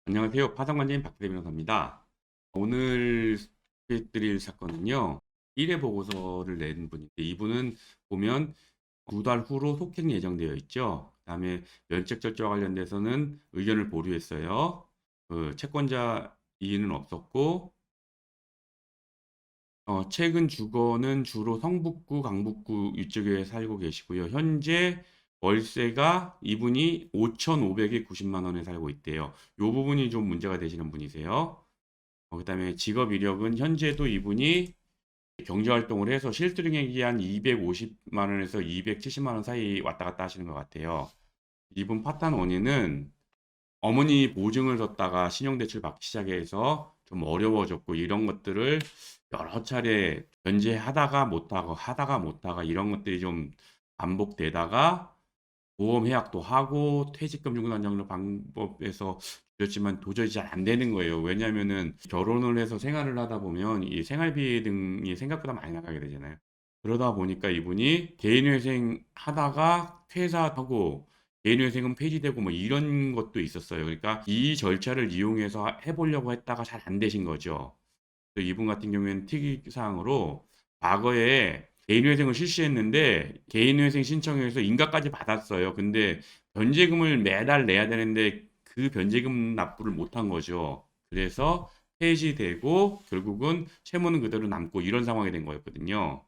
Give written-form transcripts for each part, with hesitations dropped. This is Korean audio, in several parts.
안녕하세요. 파산관계인 박대 변호사입니다. 오늘 소개해드릴 사건은요. 1회 보고서를 낸 분인데 이분은 보면 2달 후로 속행 예정되어 있죠. 그다음에 면책 절차와 관련돼서는 의견을 보류했어요. 채권자 이의는 없었고 최근 주거는 주로 성북구, 강북구 이쪽에 살고 계시고요. 현재 월세가 이분이 5,590만 원에 살고 있대요. 이 부분이 좀 문제가 되시는 분이세요. 그다음에 직업 이력은 현재도 이분이 경제활동을 해서 실수령액이 한 250만 원에서 270만 원 사이 왔다 갔다 하시는 것 같아요. 이분 파탄 원인은 어머니 보증을 뒀다가 신용대출 받기 시작해서 좀 어려워졌고 이런 것들을 여러 차례 변제하다가 못하고 하다가 못하가 이런 것들이 좀 반복되다가 보험 해약도 하고 퇴직금 중단장로 방법에서 줄였지만 도저히 잘 안 되는 거예요. 왜냐하면은 결혼을 해서 생활을 하다 보면 이 생활비 등이 생각보다 많이 나가게 되잖아요. 그러다 보니까 이분이 개인회생 하다가 퇴사하고 개인회생은 폐지되고 뭐 이런 것도 있었어요. 그러니까 이 절차를 이용해서 해보려고 했다가 잘 안 되신 거죠. 이분 같은 경우에는 특이사항으로 과거에 개인회생을 실시했는데 개인회생 신청해서 인가까지 받았어요. 근데 변제금을 매달 내야 되는데 그 변제금 납부를 못한 거죠. 그래서 폐지되고 결국은 채무는 그대로 남고 이런 상황이 된 거였거든요.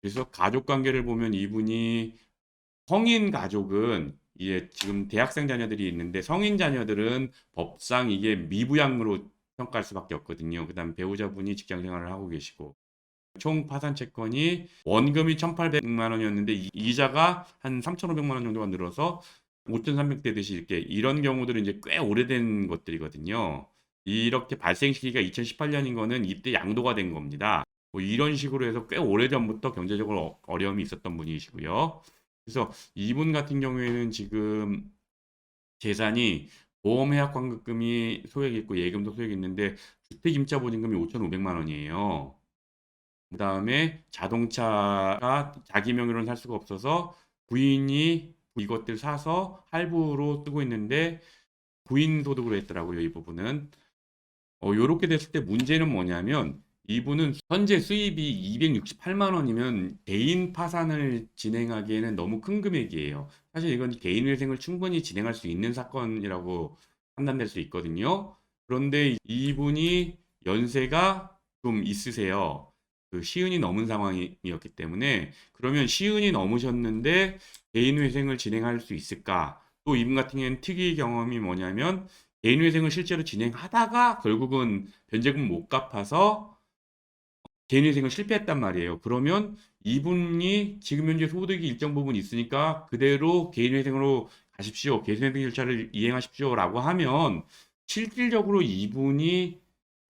그래서 가족 관계를 보면 이분이 성인 가족은 이게 지금 대학생 자녀들이 있는데 성인 자녀들은 법상 이게 미부양으로 평가할 수밖에 없거든요. 그다음 배우자분이 직장 생활을 하고 계시고 총 파산 채권이 원금이 1,800만 원이었는데 이자가 한 3,500만 원 정도가 늘어서 5,300 되듯이 이렇게 이런 경우들은 이제 꽤 오래된 것들이거든요. 이렇게 발생 시기가 2018년인 거는 이때 양도가 된 겁니다. 뭐 이런 식으로 해서 꽤 오래전부터 경제적으로 어려움이 있었던 분이시고요. 그래서 이분 같은 경우에는 지금 재산이 보험해약 환급금이 소액이 있고 예금도 소액이 있는데 주택임차보증금이 5,500만 원이에요. 그다음에 자동차가 자기 명의로는 살 수가 없어서 부인이 이것들 사서 할부로 쓰고 있는데 부인 소득으로 했더라고요, 이 부분은. 요렇게 됐을 때 문제는 뭐냐면 이분은 현재 수입이 268만 원이면 개인 파산을 진행하기에는 너무 큰 금액이에요. 사실 이건 개인 회생을 충분히 진행할 수 있는 사건이라고 판단될 수 있거든요. 그런데 이분이 연세가 좀 있으세요. 그 시은이 넘은 상황이었기 때문에 그러면 시은이 넘으셨는데 개인 회생을 진행할 수 있을까? 또 이분 같은 경우에는 특이 경험이 뭐냐면 개인회생을 실제로 진행하다가 결국은 변제금 못 갚아서 개인회생을 실패했단 말이에요. 그러면 이분이 지금 현재 소득이 일정 부분 있으니까 그대로 개인회생으로 가십시오. 개인회생 절차를 이행하십시오라고 하면 실질적으로 이분이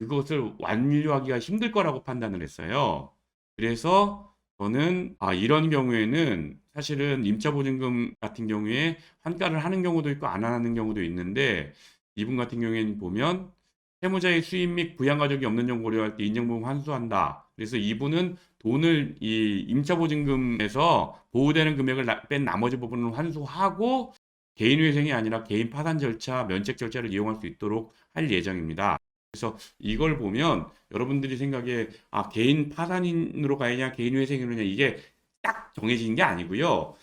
그것을 완료하기가 힘들 거라고 판단을 했어요. 그래서 저는 이런 경우에는 사실은 임차보증금 같은 경우에 환가를 하는 경우도 있고 안 하는 경우도 있는데 이분 같은 경우에는 보면 채무자의 수입 및 부양가족이 없는 점 고려할 때 인정보험 환수한다. 그래서 이분은 돈을 이 임차보증금에서 보호되는 금액을 뺀 나머지 부분을 환수하고 개인회생이 아니라 개인 파산 절차, 면책 절차를 이용할 수 있도록 할 예정입니다. 그래서 이걸 보면 여러분들이 생각에 개인 파산인으로 가느냐 개인 회생이느냐 이게 딱 정해진 게 아니고요.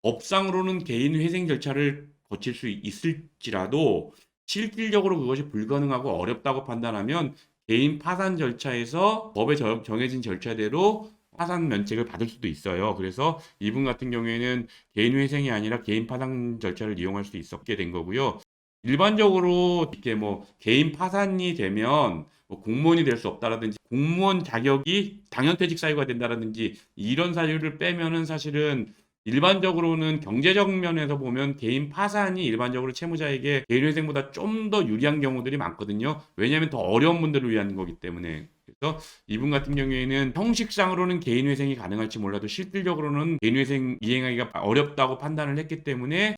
법상으로는 개인 회생 절차를 거칠 수 있을지라도 실질적으로 그것이 불가능하고 어렵다고 판단하면 개인 파산 절차에서 법에 정해진 절차대로 파산 면책을 받을 수도 있어요. 그래서 이분 같은 경우에는 개인 회생이 아니라 개인 파산 절차를 이용할 수 있었게 된 거고요. 일반적으로 이렇게 뭐 개인 파산이 되면 뭐 공무원이 될 수 없다라든지 공무원 자격이 당연퇴직 사유가 된다라든지 이런 사유를 빼면은 사실은 일반적으로는 경제적 면에서 보면 개인 파산이 일반적으로 채무자에게 개인회생보다 좀 더 유리한 경우들이 많거든요. 왜냐하면 더 어려운 분들을 위한 거기 때문에. 그래서 이분 같은 경우에는 형식상으로는 개인회생이 가능할지 몰라도 실질적으로는 개인회생 이행하기가 어렵다고 판단을 했기 때문에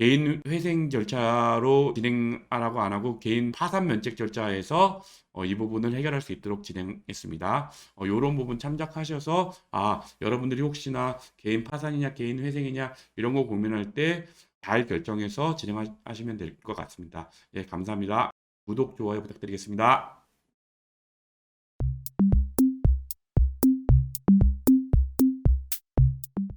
개인 회생 절차로 진행하라고 안 하고 개인 파산 면책 절차에서 이 부분을 해결할 수 있도록 진행했습니다. 요런 부분 참작하셔서 여러분들이 혹시나 개인 파산이냐 개인 회생이냐 이런 거 고민할 때 잘 결정해서 진행하시면 될 것 같습니다. 예, 감사합니다. 구독, 좋아요 부탁드리겠습니다.